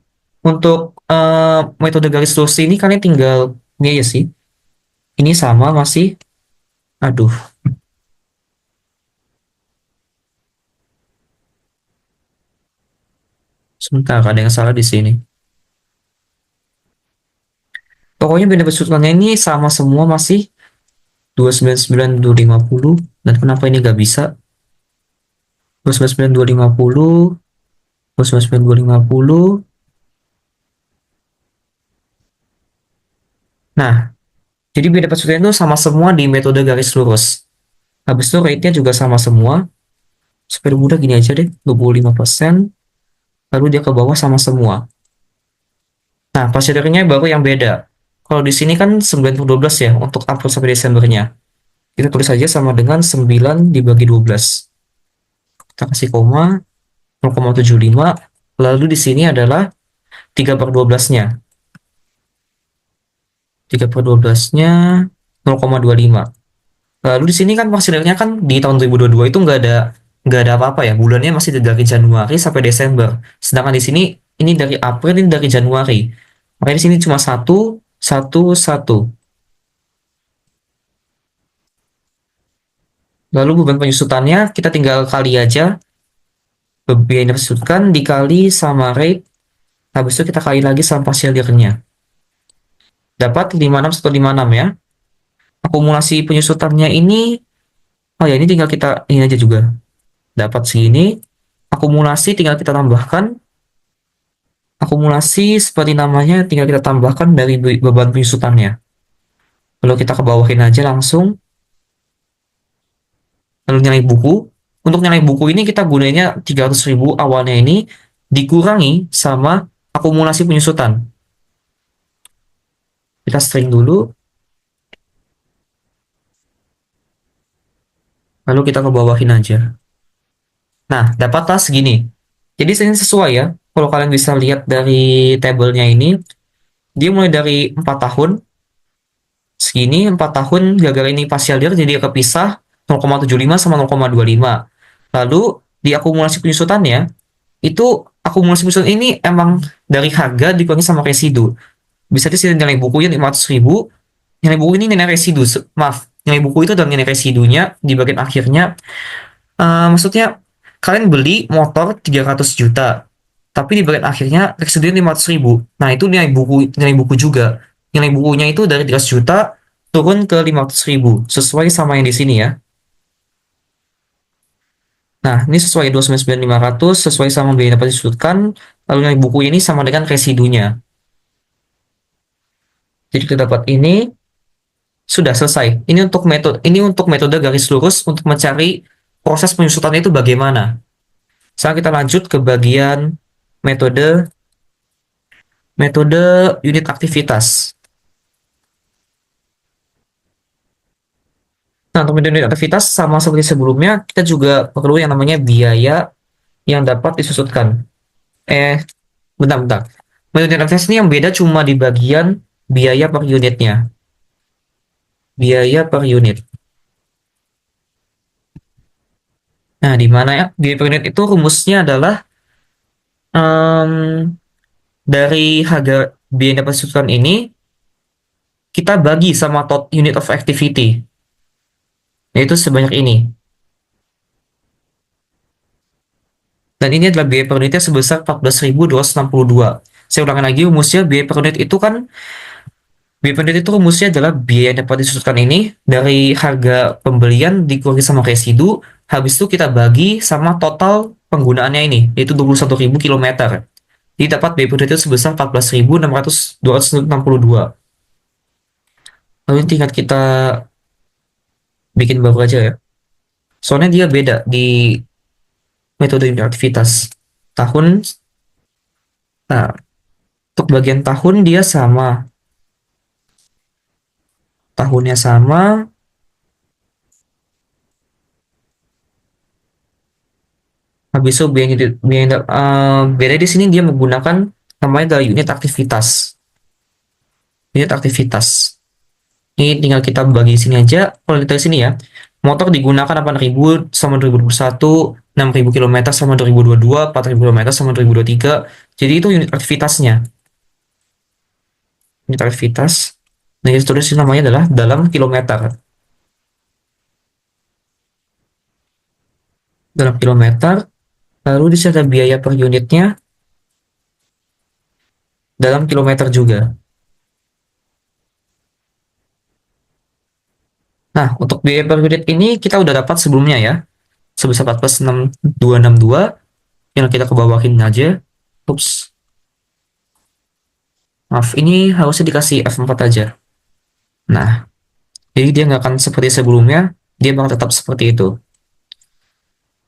metode garis lurus ini kalian tinggal ini aja sih. Ini sama masih. Aduh, sebentar ada yang salah di sini. Pokoknya benda besutannya ini sama semua masih 299.250. Dan kenapa ini nggak bisa? 299.250, 299.250. Nah, jadi beda besutannya itu sama semua di metode garis lurus. Habis itu rate-nya juga sama semua. Supaya mudah gini aja deh, 25%. Lalu dia ke bawah sama semua. Nah, pasirnya baru yang beda. Kalau di sini kan 9/12 ya, untuk April sampai Desembernya. Kita tulis saja sama dengan 9 dibagi 12. Kita kasih koma, 0,75. Lalu di sini adalah 3/12-nya. 3/12-nya 0,25. Lalu di sini kan pasirnya kan di tahun 2022 itu nggak ada apa-apa ya. Bulannya masih dari Januari sampai Desember. Sedangkan di sini ini dari April, ini dari Januari. Makanya di sini cuma 1, 1, 1. Lalu beban penyusutannya kita tinggal kali aja, biaya yang dipersudkan dikali sama rate, habis itu kita kali lagi sama partial year-nya. Dapat 56156 ya. Akumulasi penyusutannya ini, oh ya ini tinggal kita, ini aja juga. Dapat segini, akumulasi tinggal kita tambahkan, akumulasi seperti namanya tinggal kita tambahkan dari beban penyusutannya. Lalu kita ke bawahin aja langsung. Lalu nilai buku. Untuk nilai buku ini kita gunanya 300.000 awalnya ini dikurangi sama akumulasi penyusutan. Kita string dulu. Lalu kita ke bawahin aja. Nah, dapatlah segini. Jadi ini sesuai ya. Kalau kalian bisa lihat dari tabelnya ini, dia mulai dari 4 tahun, segini 4 tahun, gara-gara ini partial year, jadi kepisah 0,75 sama 0,25. Lalu, di akumulasi penyusutannya, itu akumulasi penyusutan ini emang dari harga dikurangi sama residu. Bisa di sini nilai bukunya 500.000, nilai buku ini nilai residu, maaf, nilai buku itu adalah nilai residunya di bagian akhirnya. Maksudnya, kalian beli motor 300 juta, tapi di bagian akhirnya residunya 500.000. Nah, itu nilai buku juga. Nilai bukunya itu dari 300 juta turun ke 500.000, sesuai sama yang di sini ya. Nah, ini sesuai 299.500, sesuai sama biaya yang dapat disudutkan, lalu nilai buku ini sama dengan residunya. Jadi kita dapat ini, sudah selesai. Ini untuk metode garis lurus untuk mencari proses penyusutan itu bagaimana. Sekarang kita lanjut ke bagian metode metode unit aktivitas. Nah, untuk metode unit aktivitas sama seperti sebelumnya, kita juga perlu yang namanya biaya yang dapat disusutkan. Bentar-bentar. Metode unit aktivitas ini yang beda cuma di bagian biaya per unitnya. Biaya per unit. Nah, di mana ya? Biaya per unit itu rumusnya adalah dari harga biaya yang dapat disusutkan ini, kita bagi sama tot unit of activity, yaitu sebanyak ini. Dan ini adalah biaya per unitnya sebesar 14.262. Saya ulangi lagi, rumusnya biaya per unit itu kan, biaya per unit itu rumusnya adalah biaya yang dapat disusutkan ini dari harga pembelian dikurangi sama residu, habis itu kita bagi sama total penggunaannya ini, yaitu 21.000 km. Jadi dapat biaya per unit itu sebesar 14.262. Lalu tinggal kita bikin baru aja ya. Soalnya dia beda di metode unit aktivitas. Tahun, nah, untuk bagian tahun dia sama. Tahunnya sama. Habis itu beda di sini dia menggunakan namanya adalah unit aktivitas. Unit aktivitas. Ini tinggal kita bagi di sini aja. Kalau kita di sini ya, motor digunakan 8.000 sama 2021, 6.000 km sama 2022, 4.000 km sama 2023. Jadi itu unit aktivitasnya. Unit aktivitas. Nah, yang tulis namanya adalah dalam kilometer. Dalam kilometer. Lalu di sini ada biaya per unitnya dalam kilometer juga. Nah, untuk biaya per unit ini kita udah dapat sebelumnya ya. Sebesar 14.262 yang kita kebawahin aja. Ups. Maaf, ini harusnya dikasih F4 aja. Nah, jadi dia nggak akan seperti sebelumnya, dia bakal tetap seperti itu.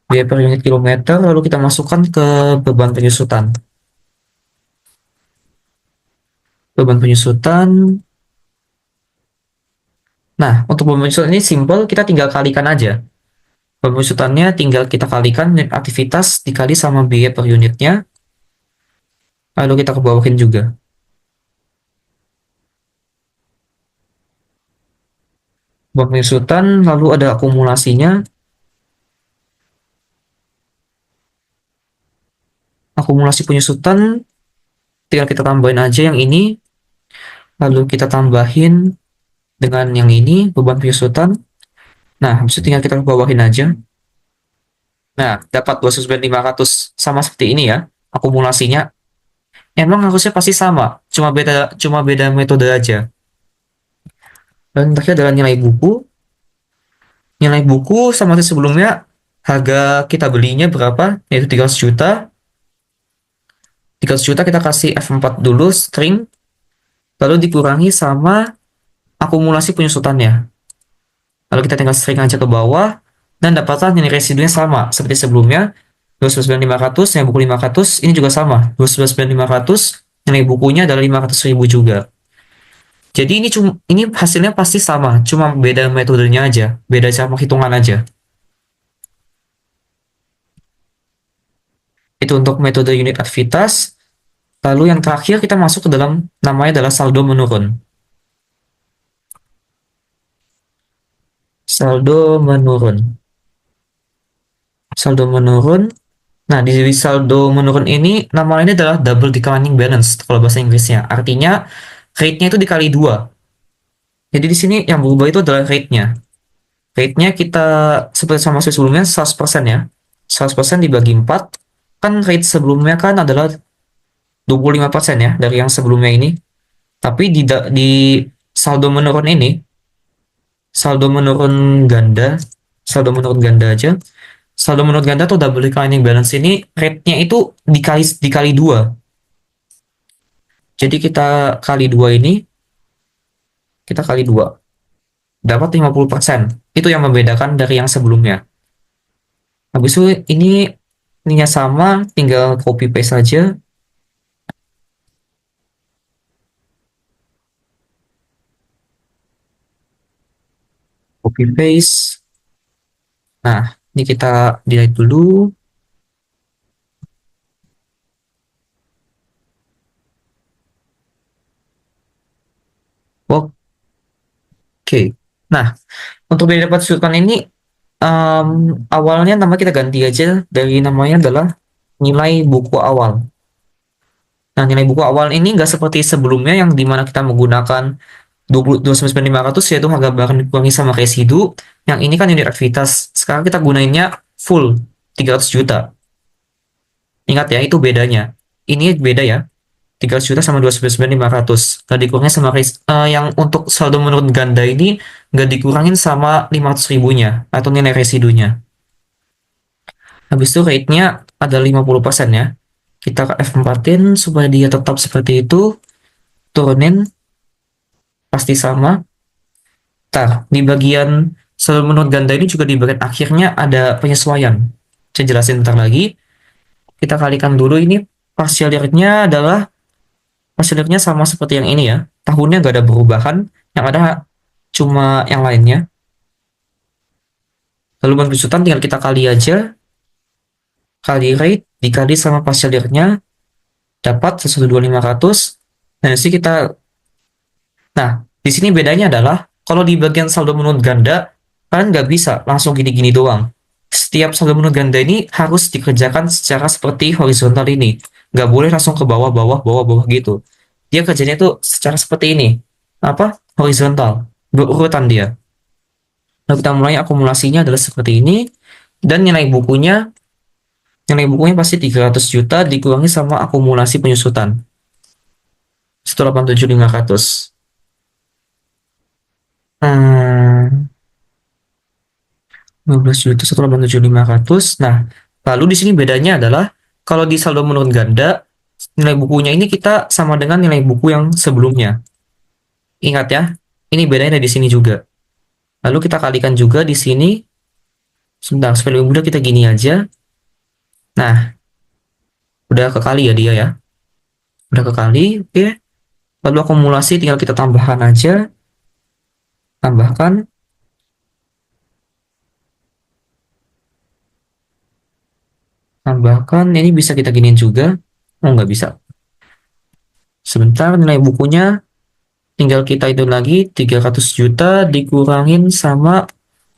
Biaya per unit kilometer, lalu kita masukkan ke beban penyusutan. Beban penyusutan. Nah, untuk beban penyusutan ini simple, kita tinggal kalikan aja. Beban penyusutannya tinggal kita kalikan unit aktivitas dikali sama biaya per unitnya, lalu kita kebawahin juga. Beban penyusutan, lalu ada akumulasinya. Akumulasi penyusutan, tinggal kita tambahin aja yang ini, lalu kita tambahin dengan yang ini, beban penyusutan, Nah, habis itu tinggal kita bawahin aja. Nah, dapat 29500 sama seperti ini ya. Akumulasinya emang harusnya pasti sama, cuma beda metode aja. Dan terakhir adalah nilai buku. Nilai buku sama seperti sebelumnya, harga kita belinya berapa? Yaitu 300 juta. 300 juta kita kasih F4 dulu, string, lalu dikurangi sama akumulasi penyusutannya. Lalu kita tinggal string aja ke bawah, dan dapatlah nilai residunya sama seperti sebelumnya. 29500, nilai buku 500, ini juga sama. 29500, nilai bukunya adalah 500.000 juga. Jadi ini hasilnya pasti sama, cuma beda metodenya aja, beda cara penghitungan aja. Itu untuk metode unit aktivitas. Lalu yang terakhir kita masuk ke dalam, namanya adalah saldo menurun. Saldo menurun. Saldo menurun. Nah, di saldo menurun ini nama lainnya adalah double declining balance kalau bahasa Inggrisnya. Artinya rate-nya itu dikali dua. Jadi di sini yang berubah itu adalah rate-nya. Rate-nya kita seperti sama sebelumnya 100% ya. 100% dibagi 4. Kan rate sebelumnya kan adalah 25% ya dari yang sebelumnya ini. Tapi di saldo menurun ini, saldo menurun ganda, saldo menurun ganda aja. Saldo menurun ganda atau double declining balance ini rate-nya itu dikali dua. Jadi kita kali dua ini, kita kali dua. Dapat 50%. Itu yang membedakan dari yang sebelumnya. Habis itu ininya sama, tinggal copy paste saja. Copy paste. Nah, ini kita delete dulu. Oke. Nah, untuk biaya dapat sudutkan ini awalnya nama kita ganti aja dari namanya adalah nilai buku awal. Nah, nilai buku awal ini nggak seperti sebelumnya yang dimana kita menggunakan 29.500 yaitu harga barang dikurangi sama residu. Yang ini kan unit aktivitas. Sekarang kita gunainnya full 300 juta. Ingat ya, itu bedanya. Ini beda ya. 300 juta sama 29.500. Nggak dikurangin sama yang untuk saldo menurun ganda ini nggak dikurangin sama 500 ribunya atau nilai residunya. Habis itu rate-nya ada 50% ya. Kita ke F4-in supaya dia tetap seperti itu. Turunin, pasti sama. Ntar, di bagian saldo menurun ganda ini juga di bagian akhirnya ada penyesuaian. Saya jelasin ntar lagi. Kita kalikan dulu ini partial rate-nya adalah hasilnya sama seperti yang ini ya. Tahunnya nggak ada perubahan, yang ada cuma yang lainnya. Lalu pengusutan tinggal kita kali aja, kali rate, dikali sama partial year-nya, dapat 125.500. Dan di sini nah, di sini bedanya adalah, kalau di bagian saldo menurun ganda, kalian nggak bisa langsung gini-gini doang. Setiap saldo menurun ganda ini harus dikerjakan secara seperti horizontal ini. Nggak boleh langsung ke bawah, bawah, bawah, bawah gitu. Dia kerjanya tuh secara seperti ini. Apa? Horizontal. Berurutan dia. Lalu kita mulai akumulasinya adalah seperti ini. Dan nilai bukunya pasti 300 juta dikurangi sama akumulasi penyusutan. 187.500. 15 juta 187.500. Nah, lalu di sini bedanya adalah kalau di saldo menurun ganda, nilai bukunya ini kita sama dengan nilai buku yang sebelumnya. Ingat ya, ini bedanya di sini juga. Lalu kita kalikan juga di sini. Sebentar, supaya lebih mudah kita gini aja. Nah, udah kekali ya dia ya. Udah kekali, oke. Lalu akumulasi tinggal kita tambahkan aja. Tambahkan. Tambahkan, ini bisa kita giniin juga. Oh, nggak bisa. Sebentar, nilai bukunya tinggal kita itu lagi 300 juta dikurangin sama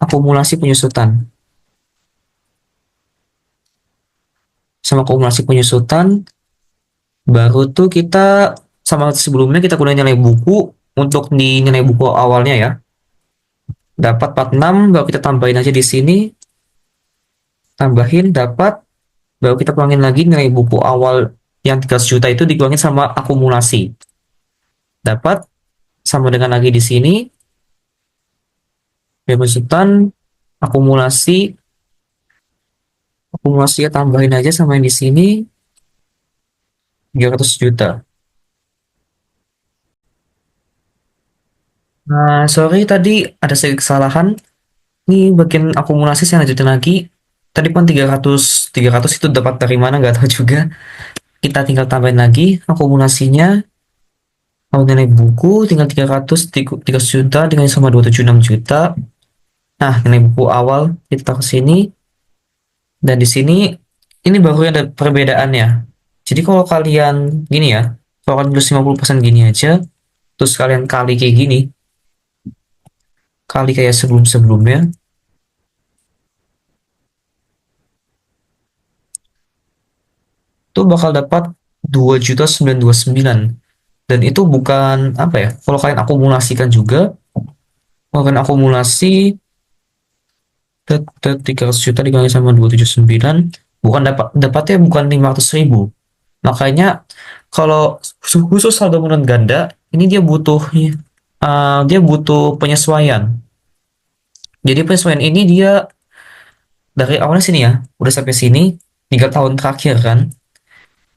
akumulasi penyusutan. Sama akumulasi penyusutan, baru tuh kita sama sebelumnya kita gunain nilai buku untuk di nilai buku awalnya ya. dapat 46, baru kita tambahin aja di sini, tambahin dapat, baru kita kurangin lagi nilai buku awal yang 300 juta itu dikurangin sama akumulasi. Dapat sama dengan lagi di sini, besutan akumulasi, akumulasi ya tambahin aja sama yang di sini 300 juta. Nah, sorry tadi ada sedikit kesalahan. Ini bagian akumulasi saya lanjutin lagi. Tadi pun 300 itu dapat dari mana nggak tahu juga. Kita tinggal tambahin lagi akumulasinya. Kalau nilai buku tinggal 300 juta dengan sama 276 juta. Nah, nilai buku awal kita taruh sini. Dan di sini ini baru ada perbedaannya. Jadi kalau kalian gini ya, kalau kalian tulis 50% gini aja, terus kalian kali kayak gini, kali kayak sebelum-sebelumnya, itu bakal dapat 2.929. Dan itu bukan apa ya, kalau kalian akumulasikan juga, kalau kalian akumulasi 300 juta dikali sama 279, bukan dapatnya bukan 500.000. Makanya kalau khusus saldo menurun ganda, ini dia butuh penyesuaian. Jadi penyesuaian ini dia dari awalnya sini ya, udah sampai sini 3 tahun terakhir kan.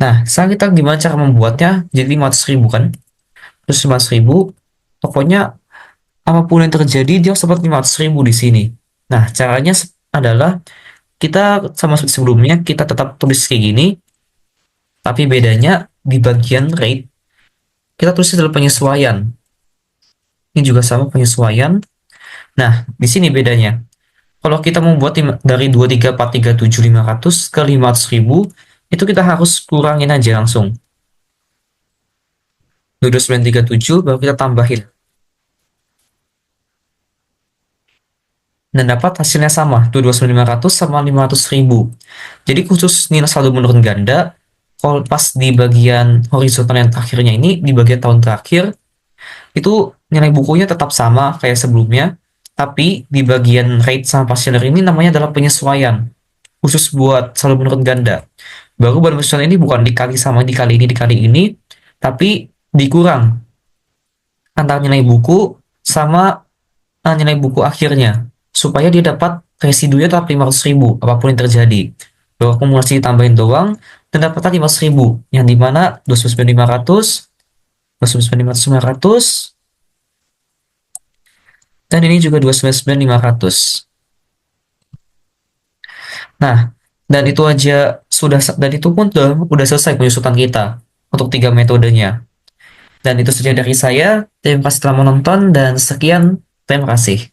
Nah, sekarang kita gimana cara membuatnya jadi 500.000 kan? Terus 500.000, pokoknya apapun yang terjadi dia harus dapat 500.000 di sini. Nah, caranya adalah kita sama seperti sebelumnya, kita tetap tulis kayak gini, tapi bedanya di bagian rate, kita tulis adalah penyesuaian. Ini juga sama penyesuaian. Nah, di sini bedanya. Kalau kita membuat dari 23, 4, 3, 7, 500 ke 500.000, itu kita harus kurangin aja langsung. 2937 baru kita tambahin. Dan dapat hasilnya sama, 22.500 sama 500.000. Jadi khusus nilai saldo menurun ganda, kalau pas di bagian horizontal yang terakhirnya ini, di bagian tahun terakhir, itu nilai bukunya tetap sama kayak sebelumnya, tapi di bagian rate sama passenger ini namanya adalah penyesuaian khusus buat saldo menurun ganda. Baru bahan penyesuaian ini bukan dikali sama dikali ini, tapi dikurang antara nilai buku sama nilai buku akhirnya supaya dia dapat residunya tetap 500.000 apapun yang terjadi. Baru akumulasi ditambahin doang dan dapatnya 500.000 yang dimana 29.500, 29.500, dan ini juga 29.500. Nah, dan itu aja dan itu pun udah selesai penyusutan kita untuk 3 metodenya. Dan itu saja dari saya. Terima kasih telah menonton dan sekian. Terima kasih.